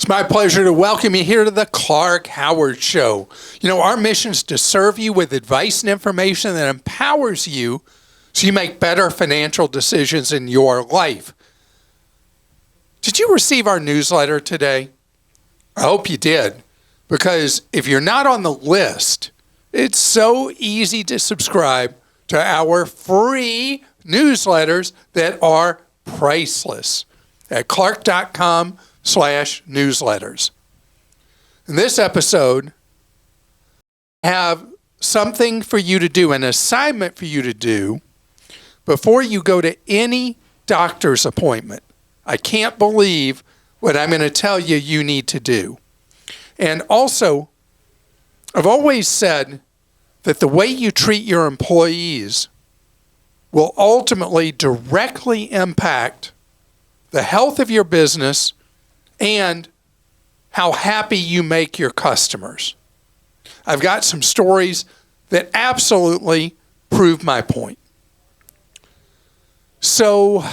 It's my pleasure to welcome you here to the Clark Howard Show. You know, our mission is to serve you with advice and information that empowers you so you make better financial decisions in your life. Did you receive our newsletter today? I hope you did, because if you're not on the list, it's so easy to subscribe to our free newsletters that are priceless at clark.com/newsletters. In this episode, I have something for you to do, an assignment for you to do before you go to any doctor's appointment. I can't believe what I'm going to tell you you need to do. And also, I've always said that the way you treat your employees will ultimately directly impact the health of your business and how happy you make your customers. I've got some stories that absolutely prove my point. So,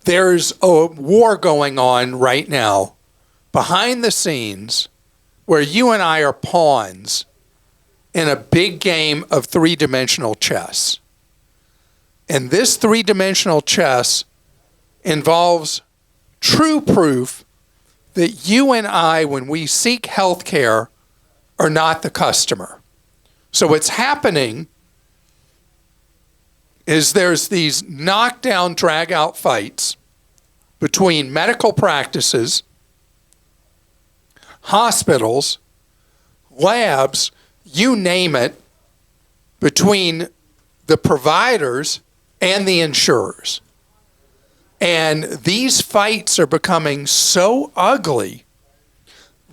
there's a war going on right now behind the scenes where you and I are pawns in a big game of three-dimensional chess. And this three-dimensional chess involves true proof that you and I, when we seek health care, are not the customer. So what's happening is there's these knockdown, drag-out fights between medical practices, hospitals, labs, you name it, between the providers and the insurers. And these fights are becoming so ugly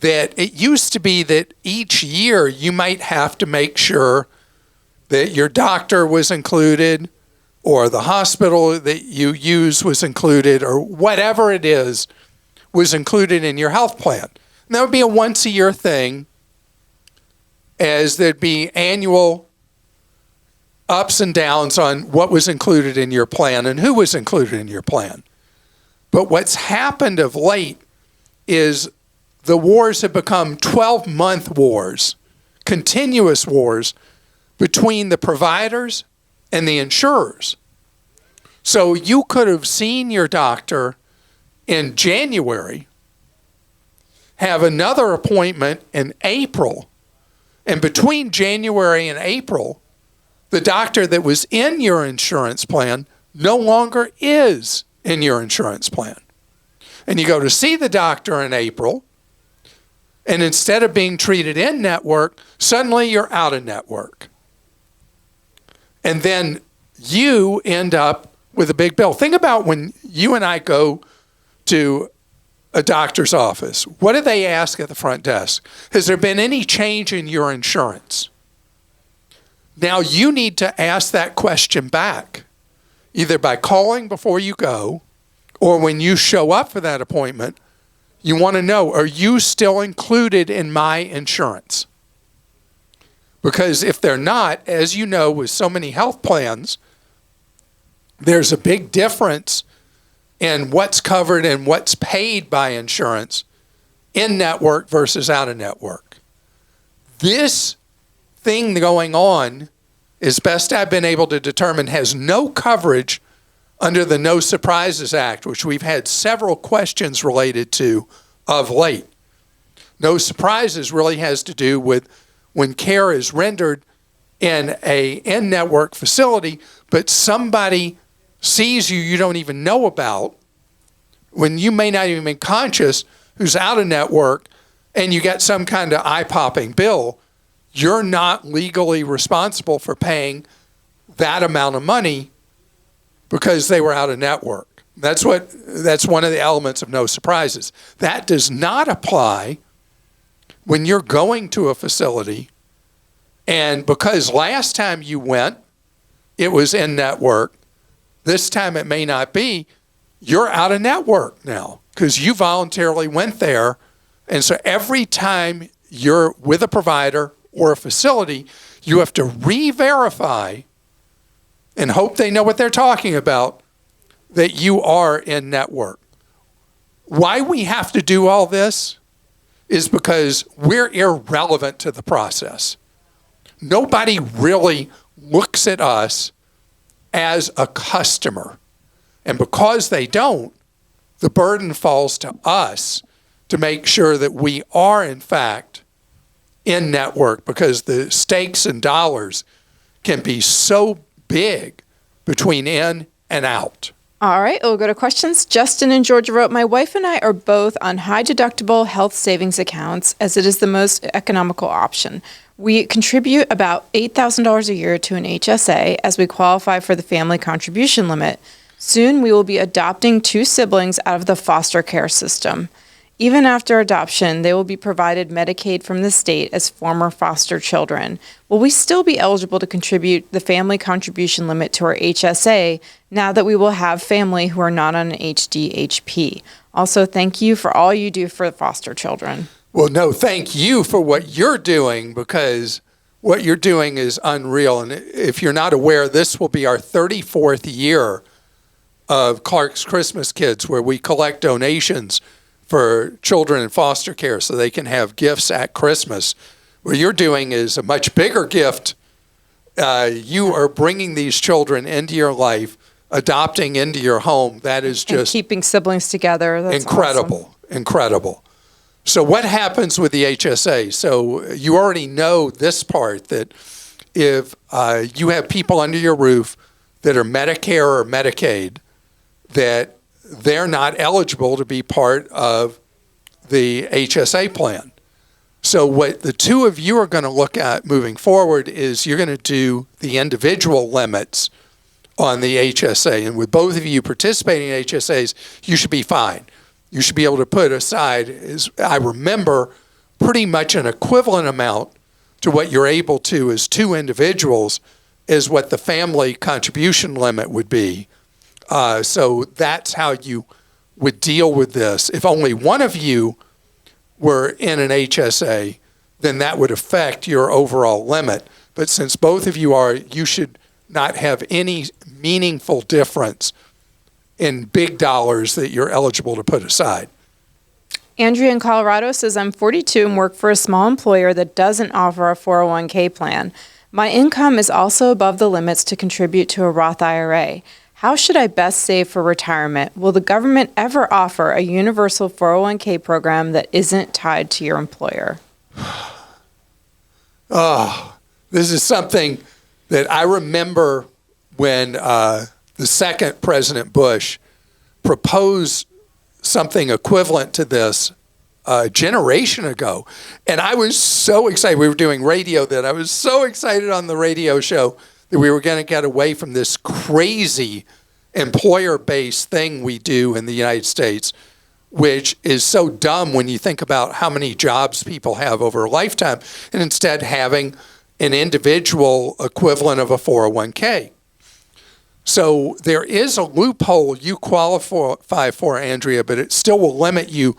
that it used to be that each year you might have to make sure that your doctor was included, or the hospital that you use was included, or whatever it is was included in your health plan. And that would be a once-a-year thing, as there'd be annual ups and downs on what was included in your plan and who was included in your plan. But what's happened of late is the wars have become 12-month wars, continuous wars between the providers and the insurers. So you could have seen your doctor in January, have another appointment in April, and between January and April, the doctor that was in your insurance plan no longer is in your insurance plan. And you go to see the doctor in April, and instead of being treated in network, suddenly you're out of network. And then you end up with a big bill. Think about when you and I go to a doctor's office. What do they ask at the front desk? Has there been any change in your insurance? Now you need to ask that question back, either by calling before you go, or when you show up for that appointment, you want to know, are you still included in my insurance? Because if they're not, as you know, with so many health plans, there's a big difference in what's covered and what's paid by insurance in network versus out of network. This thing going on, as best I've been able to determine, has no coverage under the No Surprises Act, which we've had several questions related to of late. No surprises really has to do with when care is rendered in a in-network facility, but somebody sees you don't even know about, when you may not even be conscious, who's out of network, and you get some kind of eye-popping bill, you're not legally responsible for paying that amount of money because they were out of network. That's one of the elements of no surprises. That does not apply when you're going to a facility, and because last time you went, it was in network, this time it may not be, you're out of network now because you voluntarily went there. And so every time you're with a provider or a facility, you have to re-verify and hope they know what they're talking about, that you are in network. why we have to do all this is because we're irrelevant to the process. Nobody really looks at us as a customer. And because they don't, the burden falls to us to make sure that we are, in fact, in network, because the stakes in dollars can be so big between in and out. All right, we'll go to questions. Justin in Georgia wrote, my wife and I are both on high deductible health savings accounts as it is the most economical option. We contribute about $8,000 a year to an HSA as we qualify for the family contribution limit. Soon we will be adopting 2 siblings out of the foster care system. Even after adoption, they will be provided Medicaid from the state as former foster children. Will we still be eligible to contribute the family contribution limit to our HSA now that we will have family who are not on an HDHP? Also, thank you for all you do for foster children. Well, no, thank you for what you're doing, because what you're doing is unreal. And if you're not aware, this will be our 34th year of Clark's Christmas Kids, where we collect donations for children in foster care so they can have gifts at Christmas. What you're doing is a much bigger gift. You are bringing these children into your life, adopting into your home. That is just... And keeping siblings together. That's incredible, awesome. Incredible. So what happens with the HSA? So you already know this part, that if you have people under your roof that are Medicare or Medicaid, that they're not eligible to be part of the HSA plan. So what the two of you are going to look at moving forward is you're going to do the individual limits on the HSA. And with both of you participating in HSAs, you should be fine. You should be able to put aside, as I remember, pretty much an equivalent amount to what you're able to as 2 individuals is what the family contribution limit would be. So that's how you would deal with this. If only one of you were in an HSA, then that would affect your overall limit. But since both of you are, you should not have any meaningful difference in big dollars that you're eligible to put aside. Andrea in Colorado says, I'm 42 and work for a small employer that doesn't offer a 401k plan. My income is also above the limits to contribute to a Roth IRA. How should I best save for retirement? Will the government ever offer a universal 401k program that isn't tied to your employer? Oh, this is something that I remember when the second President Bush proposed something equivalent to this a generation ago. And I was so excited. We were doing radio then. I was so excited on the radio show that we were going to get away from this crazy employer-based thing we do in the United States, which is so dumb when you think about how many jobs people have over a lifetime, and instead having an individual equivalent of a 401k. So there is a loophole you qualify for, Andrea, but it still will limit you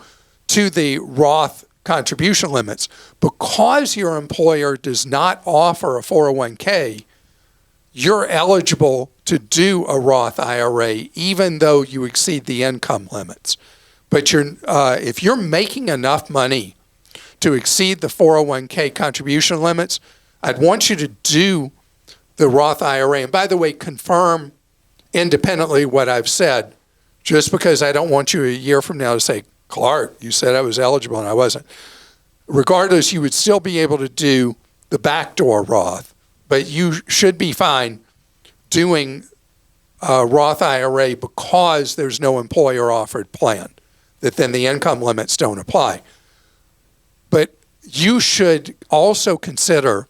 to the Roth contribution limits. Because your employer does not offer a 401k, you're eligible to do a Roth IRA even though you exceed the income limits. But if you're making enough money to exceed the 401k contribution limits, I'd want you to do the Roth IRA. And by the way, confirm independently what I've said, just because I don't want you a year from now to say, Clark, you said I was eligible and I wasn't. Regardless, you would still be able to do the backdoor Roth, but you should be fine doing a Roth IRA because there's no employer-offered plan, that then the income limits don't apply. But you should also consider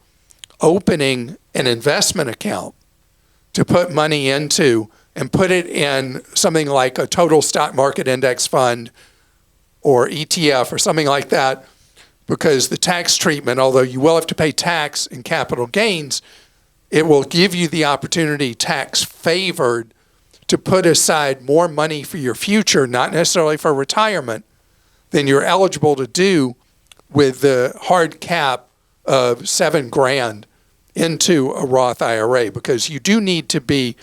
opening an investment account to put money into and put it in something like a total stock market index fund or ETF or something like that, because the tax treatment, although you will have to pay tax in capital gains, it will give you the opportunity, tax favored, to put aside more money for your future, not necessarily for retirement, than you're eligible to do with the hard cap of $7,000 into a Roth IRA, because you do need to be,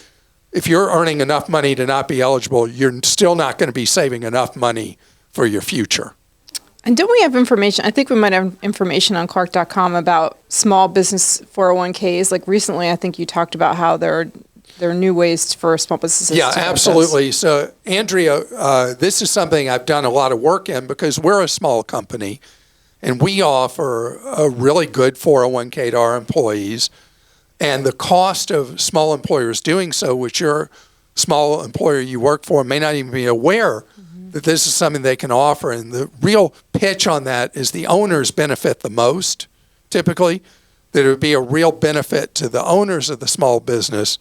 if you're earning enough money to not be eligible, you're still not going to be saving enough money for your future. And don't we have information? I think we might have information on Clark.com about small business 401ks. Like recently, I think you talked about how there are new ways for small businesses Yeah, to absolutely. So, Andrea, this is something I've done a lot of work in because we're a small company and we offer a really good 401k to our employees. And the cost of small employers doing so, which your small employer you work for may not even be aware that this is something they can offer. And the real pitch on that is the owners benefit the most, typically, that it would be a real benefit to the owners of the small business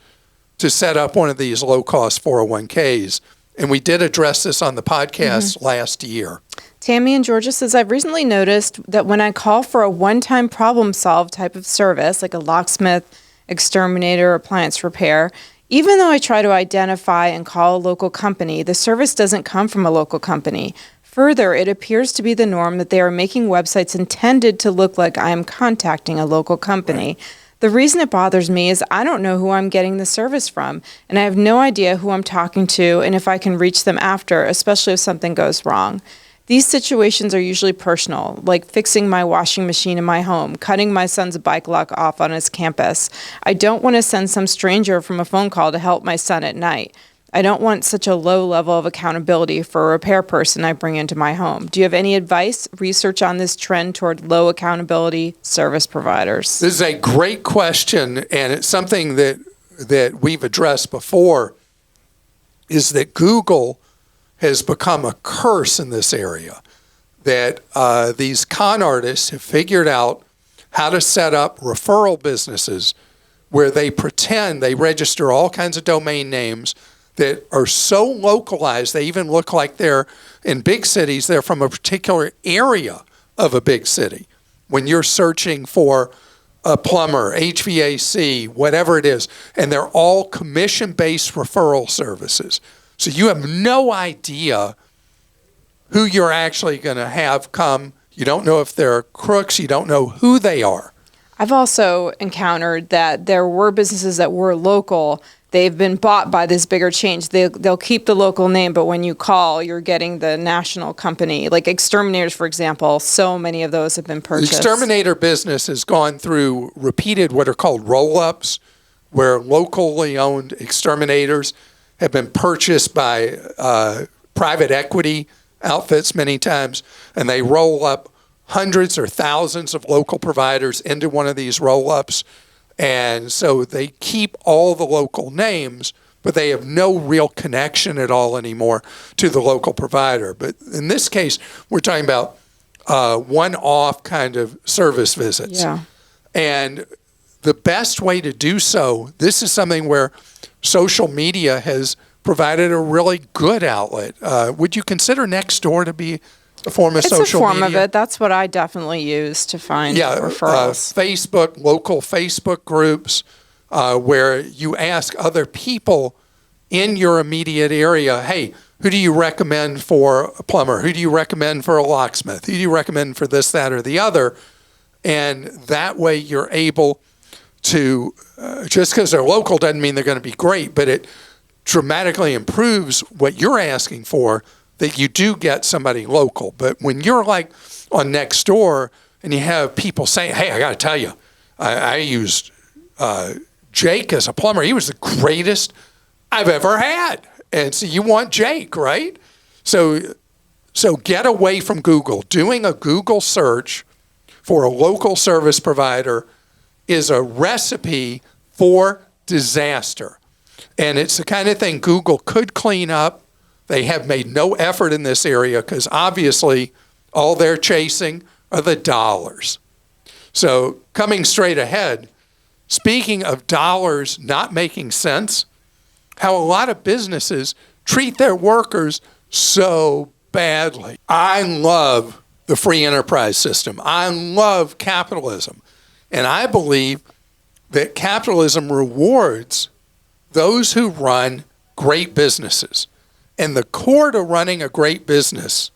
to set up one of these low-cost 401ks. And we did address this on the podcast last year. Tammy in Georgia says, I've recently noticed that when I call for a one-time problem-solve type of service, like a locksmith, exterminator, appliance repair, even though I try to identify and call a local company, the service doesn't come from a local company. Further, it appears to be the norm that they are making websites intended to look like I am contacting a local company. Right. The reason it bothers me is I don't know who I'm getting the service from, and I have no idea who I'm talking to and if I can reach them after, especially if something goes wrong. These situations are usually personal, like fixing my washing machine in my home, cutting my son's bike lock off on his campus. I don't want to send some stranger from a phone call to help my son at night. I don't want such a low level of accountability for a repair person I bring into my home. Do you have any advice, research on this trend toward low accountability service providers? This is a great question, and it's something that we've addressed before, is that Google has become a curse in this area, that these con artists have figured out how to set up referral businesses where they pretend they register all kinds of domain names that are so localized, they even look like they're in big cities, they're from a particular area of a big city. When you're searching for a plumber, HVAC, whatever it is, and they're all commission-based referral services. So you have no idea who you're actually going to have come. You don't know if they're crooks. You don't know who they are. I've also encountered that there were businesses that were local. They've been bought by this bigger chain. They'll keep the local name, but when you call, you're getting the national company. Like exterminators, for example, so many of those have been purchased. The exterminator business has gone through repeated what are called roll-ups, where locally owned exterminators have been purchased by private equity outfits many times, and they roll up hundreds or thousands of local providers into one of these roll-ups. And so they keep all the local names, but they have no real connection at all anymore to the local provider. But in this case, we're talking about one-off kind of service visits. Yeah. And the best way to do so, this is something where social media has provided a really good outlet. Would you consider Nextdoor to be a form of social media? It's a form of it. That's what I definitely use to find referrals. Facebook, local Facebook groups, where you ask other people in your immediate area, hey, who do you recommend for a plumber? Who do you recommend for a locksmith? Who do you recommend for this, that, or the other? And that way you're able to, just because they're local doesn't mean they're going to be great, but it dramatically improves what you're asking for, that you do get somebody local. But when you're like on Nextdoor and you have people saying, hey, I got to tell you, I used Jake as a plumber. He was the greatest I've ever had. And so you want Jake, right? So get away from Google. Doing a Google search for a local service provider is a recipe for disaster. And it's the kind of thing Google could clean up. They have made no effort in this area because obviously all they're chasing are the dollars. So coming straight ahead, speaking of dollars not making sense, how a lot of businesses treat their workers so badly. I love the free enterprise system. I love capitalism. And I believe that capitalism rewards those who run great businesses. And the core to running a great business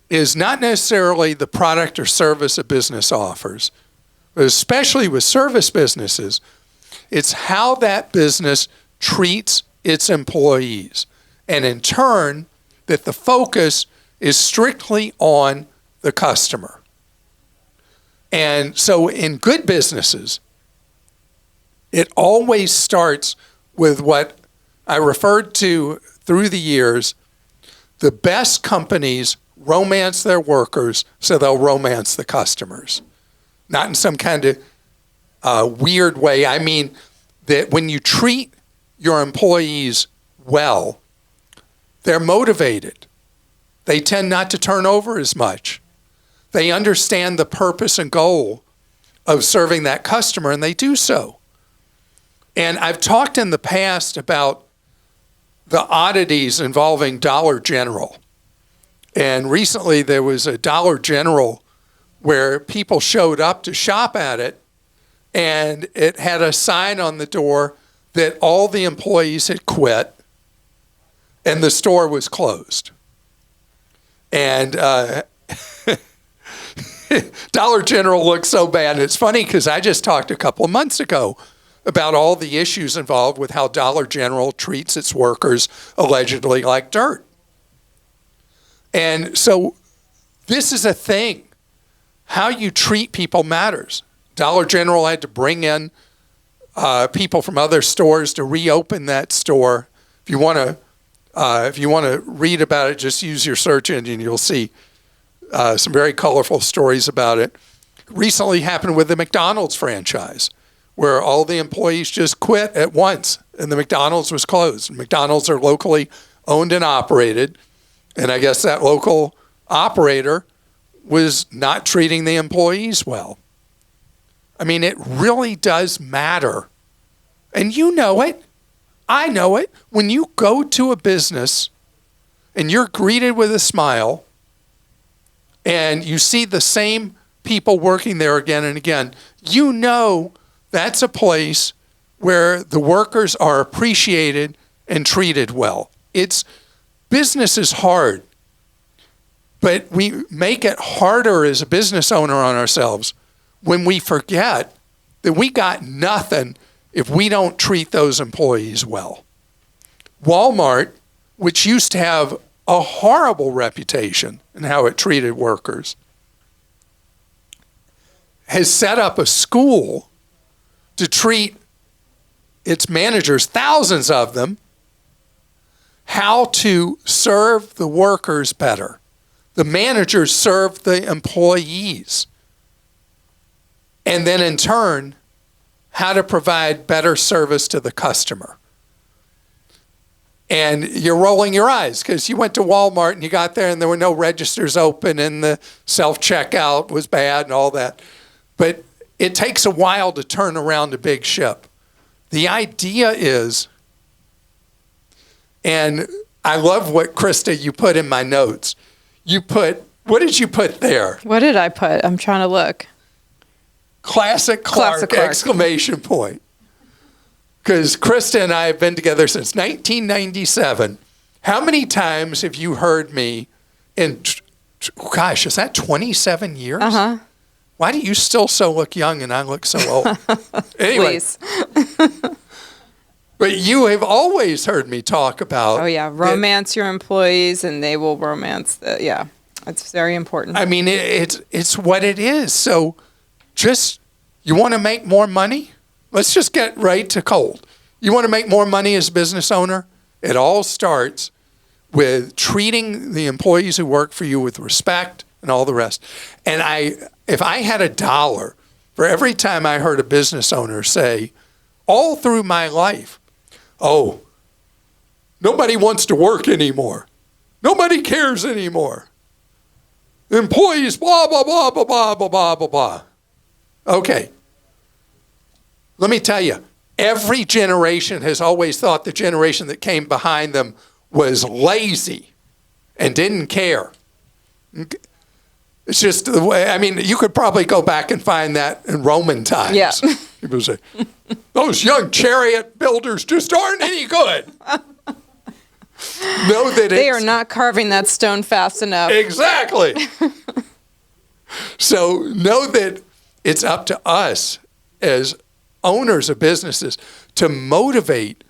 is not necessarily the product or service a business offers, but especially with service businesses, it's how that business treats its employees. And in turn, that the focus is strictly on the customer. And so in good businesses, it always starts with what I referred to through the years. The best companies romance their workers so they'll romance the customers. Not in some kind of weird way. I mean that when you treat your employees well, they're motivated. They tend not to turn over as much. They understand the purpose and goal of serving that customer, and they do so. And I've talked in the past about the oddities involving Dollar General. And recently there was a Dollar General where people showed up to shop at it, and it had a sign on the door that all the employees had quit and the store was closed. And Dollar General looked so bad. And it's funny because I just talked a couple of months ago about all the issues involved with how Dollar General treats its workers allegedly like dirt. And so this is a thing. How you treat people matters. Dollar General had to bring in people from other stores to reopen that store. If you want to read about it, just use your search engine. You'll see some very colorful stories about it. Recently happened with the McDonald's franchise, where all the employees just quit at once and the McDonald's was closed. McDonald's are locally owned and operated, and I guess that local operator was not treating the employees well. I mean, it really does matter. And you know it. I know it. When you go to a business and you're greeted with a smile and you see the same people working there again and again, you know that's a place where the workers are appreciated and treated well. Business is hard, but we make it harder as a business owner on ourselves when we forget that we got nothing if we don't treat those employees well. Walmart, which used to have a horrible reputation in how it treated workers, has set up a school to treat its managers, thousands of them, how to serve the workers better. The managers serve the employees. And then in turn, how to provide better service to the customer. And you're rolling your eyes because you went to Walmart and you got there and there were no registers open and the self-checkout was bad and all that. But it takes a while to turn around a big ship. The idea is, and I love what, Christa, you put in my notes. What did you put there? What did I put? I'm trying to look. Classic Clark, exclamation point. Because Christa and I have been together since 1997. How many times have you heard me in, gosh, is that 27 years? Uh-huh. Why do you still so look young and I look so old? Anyway. Please. But you have always heard me talk about. Oh, yeah. Romance your employees and they will romance yeah. It's very important. I mean, it's what it is. So you want to make more money? Let's just get right to cold. You want to make more money as a business owner? It all starts with treating the employees who work for you with respect and all the rest. And if I had $1 for every time I heard a business owner say, all through my life, oh, nobody wants to work anymore. Nobody cares anymore. The employees, blah, blah, blah, blah, blah, blah, blah, blah, blah. Okay. Let me tell you, every generation has always thought the generation that came behind them was lazy and didn't care. It's just the way, I mean, you could probably go back and find that in Roman times. Yeah. People say, those young chariot builders just aren't any good. Know that they are not carving that stone fast enough. Exactly. So know that it's up to us as owners of businesses to motivate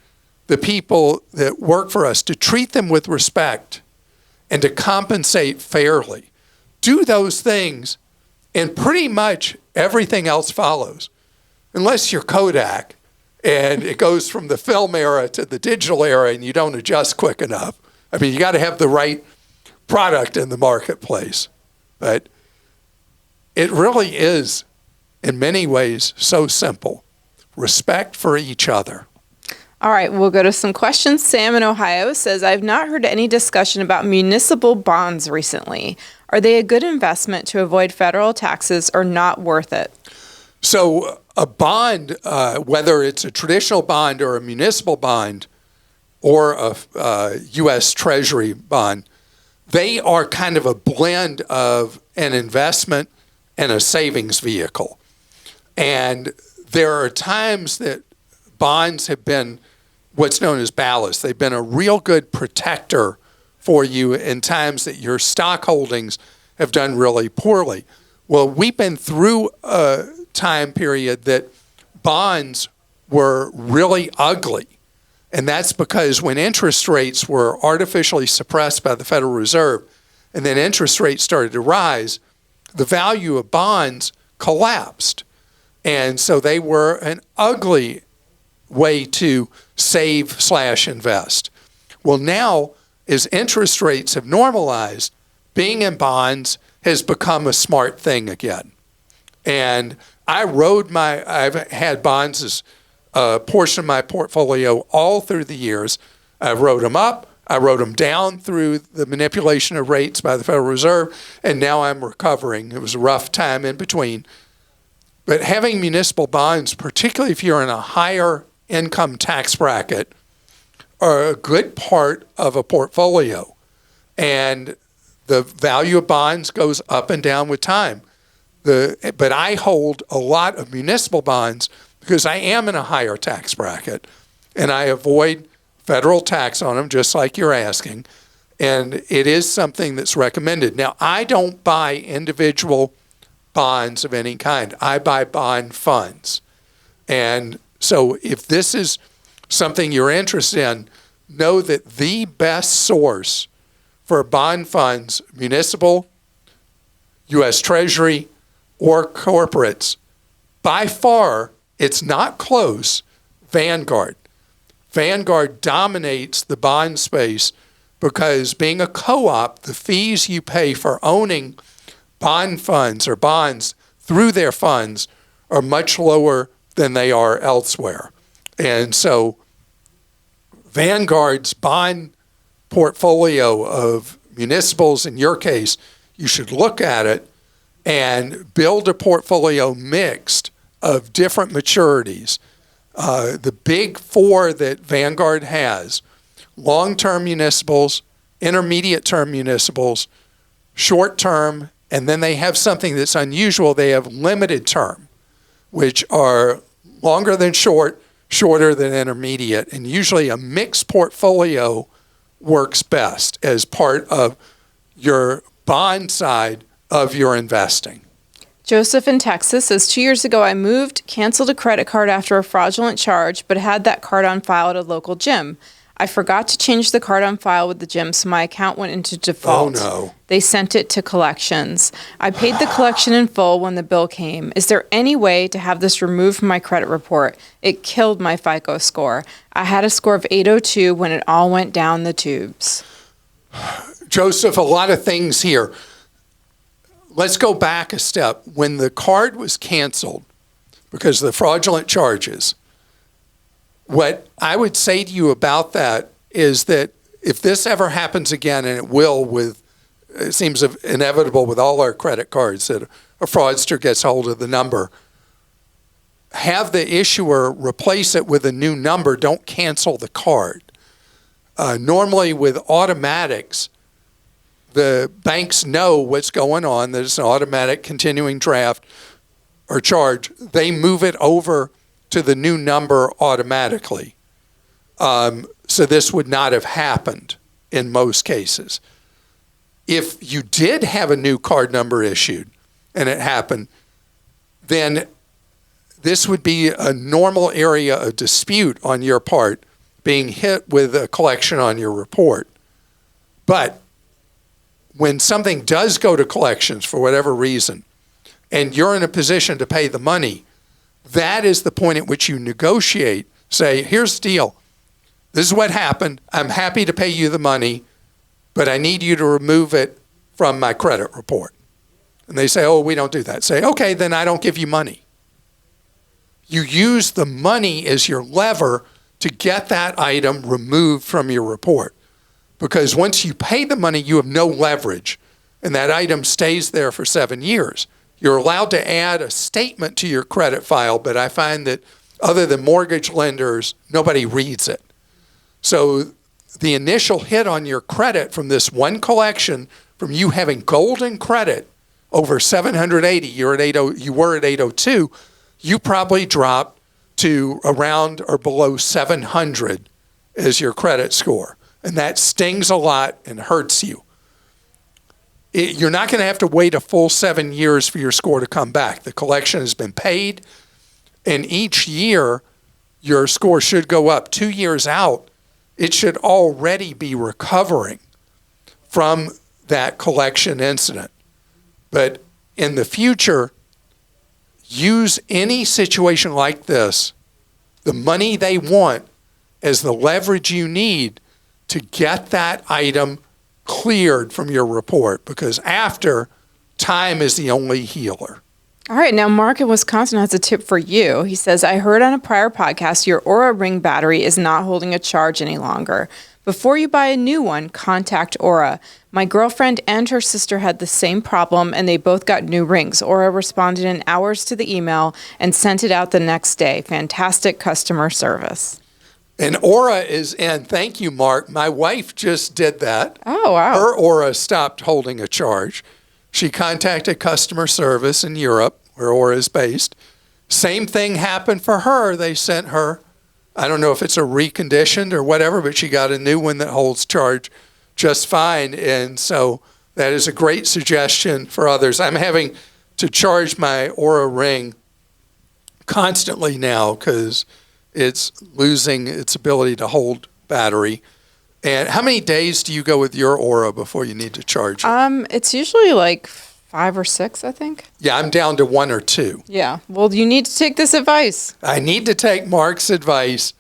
the people that work for us, to treat them with respect and to compensate fairly. Do those things, and pretty much everything else follows, unless you're Kodak and it goes from the film era to the digital era and you don't adjust quick enough. I mean, you got to have the right product in the marketplace. But it really is, in many ways, so simple. Respect for each other. All right, we'll go to some questions. Sam in Ohio says, I've not heard any discussion about municipal bonds recently. Are they a good investment to avoid federal taxes or not worth it? So a bond, whether it's a traditional bond or a municipal bond or a U.S. Treasury bond, they are kind of a blend of an investment and a savings vehicle. And there are times that bonds have been what's known as ballast. They've been a real good protector for you in times that your stock holdings have done really poorly. Well, we've been through a time period that bonds were really ugly. And that's because when interest rates were artificially suppressed by the Federal Reserve and then interest rates started to rise, the value of bonds collapsed. And so they were an ugly way to save/invest. Well, now, as interest rates have normalized, being in bonds has become a smart thing again. And I've had bonds as a portion of my portfolio all through the years. I wrote them up, I wrote them down through the manipulation of rates by the Federal Reserve, and now I'm recovering. It was a rough time in between. But having municipal bonds, particularly if you're in a higher income tax bracket, are a good part of a portfolio. And the value of bonds goes up and down with time. But I hold a lot of municipal bonds because I am in a higher tax bracket, and I avoid federal tax on them, just like you're asking. And it is something that's recommended. Now, I don't buy individual bonds of any kind. I buy bond funds. And so if this is something you're interested in, know that the best source for bond funds, municipal, U.S. Treasury, or corporates, by far, it's not close, Vanguard. Vanguard dominates the bond space because being a co-op, the fees you pay for owning bond funds or bonds through their funds are much lower than they are elsewhere. And so Vanguard's bond portfolio of municipals, in your case, you should look at it and build a portfolio mixed of different maturities. The big four that Vanguard has: long-term municipals, intermediate-term municipals, short-term, and then they have something that's unusual. They have limited term, which are longer than short, shorter than intermediate, and usually a mixed portfolio works best as part of your bond side of your investing. Joseph in Texas says, 2 years ago I moved, canceled a credit card after a fraudulent charge, but had that card on file at a local gym. I forgot to change the card on file with the gym, so my account went into default. Oh, no. They sent it to collections. I paid the collection in full when the bill came. Is there any way to have this removed from my credit report? It killed my FICO score. I had a score of 802 when it all went down the tubes. Joseph, a lot of things here. Let's go back a step. When the card was canceled because of the fraudulent charges, what I would say to you about that is that if this ever happens again, and it will, it seems inevitable with all our credit cards that a fraudster gets hold of the number, have the issuer replace it with a new number. Don't cancel the card. Normally with automatics, the banks know what's going on. There's an automatic continuing draft or charge. They move it over to the new number automatically. So this would not have happened in most cases. If you did have a new card number issued and it happened, then this would be a normal area of dispute on your part, being hit with a collection on your report. But when something does go to collections for whatever reason, and you're in a position to pay the money, that is the point at which you negotiate. Say, here's the deal. This is what happened. I'm happy to pay you the money, but I need you to remove it from my credit report. And they say, oh, we don't do that. Say, okay, then I don't give you money. You use the money as your lever to get that item removed from your report. Because once you pay the money, you have no leverage, and that item stays there for 7 years. You're allowed to add a statement to your credit file, but I find that other than mortgage lenders, nobody reads it. So the initial hit on your credit from this one collection, from you having golden credit over 780, you were at 802, you probably dropped to around or below 700 as your credit score. And that stings a lot and hurts you. You're not going to have to wait a full 7 years for your score to come back. The collection has been paid, and each year your score should go up. 2 years out, it should already be recovering from that collection incident. But in the future, use any situation like this, the money they want, as the leverage you need to get that item cleared from your report, because after, time is the only healer. All right, now Mark in Wisconsin has a tip for you. He says, I heard on a prior podcast your Oura Ring battery is not holding a charge any longer. Before you buy a new one, contact Oura. My girlfriend and her sister had the same problem, and they both got new rings. Oura responded in hours to the email and sent it out the next day. Fantastic customer service. And Oura is in. Thank you, Mark. My wife just did that. Oh, wow. Her Oura stopped holding a charge. She contacted customer service in Europe, where Oura is based. Same thing happened for her. They sent her, I don't know if it's a reconditioned or whatever, but she got a new one that holds charge just fine. And so that is a great suggestion for others. I'm having to charge my Oura Ring constantly now because it's losing its ability to hold battery. And how many days do you go with your Oura before you need to charge it? It's usually like 5 or 6, I think. Yeah, I'm down to 1 or 2. Yeah. Well, you need to take this advice. I need to take Mark's advice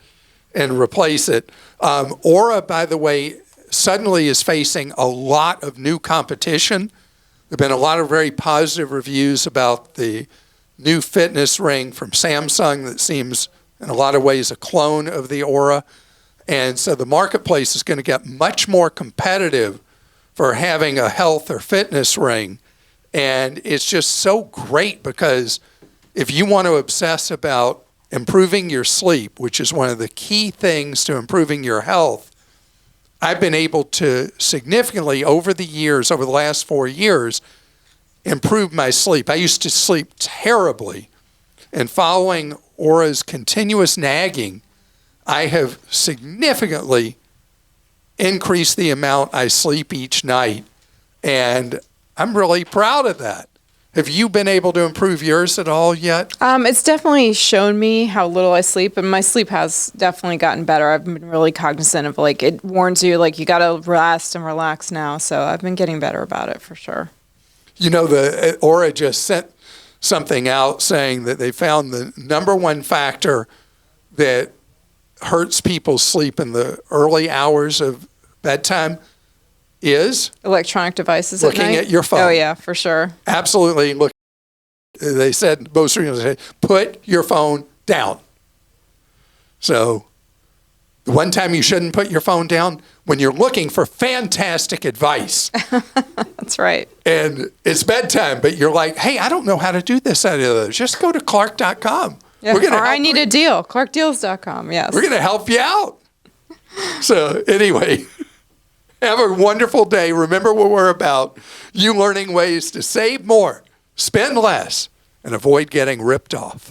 and replace it. Oura, by the way, suddenly is facing a lot of new competition. There have been a lot of very positive reviews about the new fitness ring from Samsung that seems in a lot of ways a clone of the Oura. And so the marketplace is going to get much more competitive for having a health or fitness ring. And it's just so great because if you want to obsess about improving your sleep, which is one of the key things to improving your health, I've been able to significantly over the years, over the last 4 years, improve my sleep. I used to sleep terribly. And following Oura's continuous nagging, I have significantly increased the amount I sleep each night. And I'm really proud of that. Have you been able to improve yours at all yet? It's definitely shown me how little I sleep, and my sleep has definitely gotten better. I've been really cognizant of, like, it warns you, like, you got to rest and relax now. So I've been getting better about it for sure. You know, the Oura just sent something out saying that they found the number one factor that hurts people's sleep in the early hours of bedtime is electronic devices looking at your phone. Oh, yeah, for sure. Absolutely. Look, they said, most recently, they said, put your phone down. So the one time you shouldn't put your phone down, when you're looking for fantastic advice. That's right. And it's bedtime, but you're like, hey, I don't know how to do this. Just go to Clark.com. Yeah. Or I need a deal. ClarkDeals.com, yes. We're going to help you out. So anyway, have a wonderful day. Remember what we're about. You learning ways to save more, spend less, and avoid getting ripped off.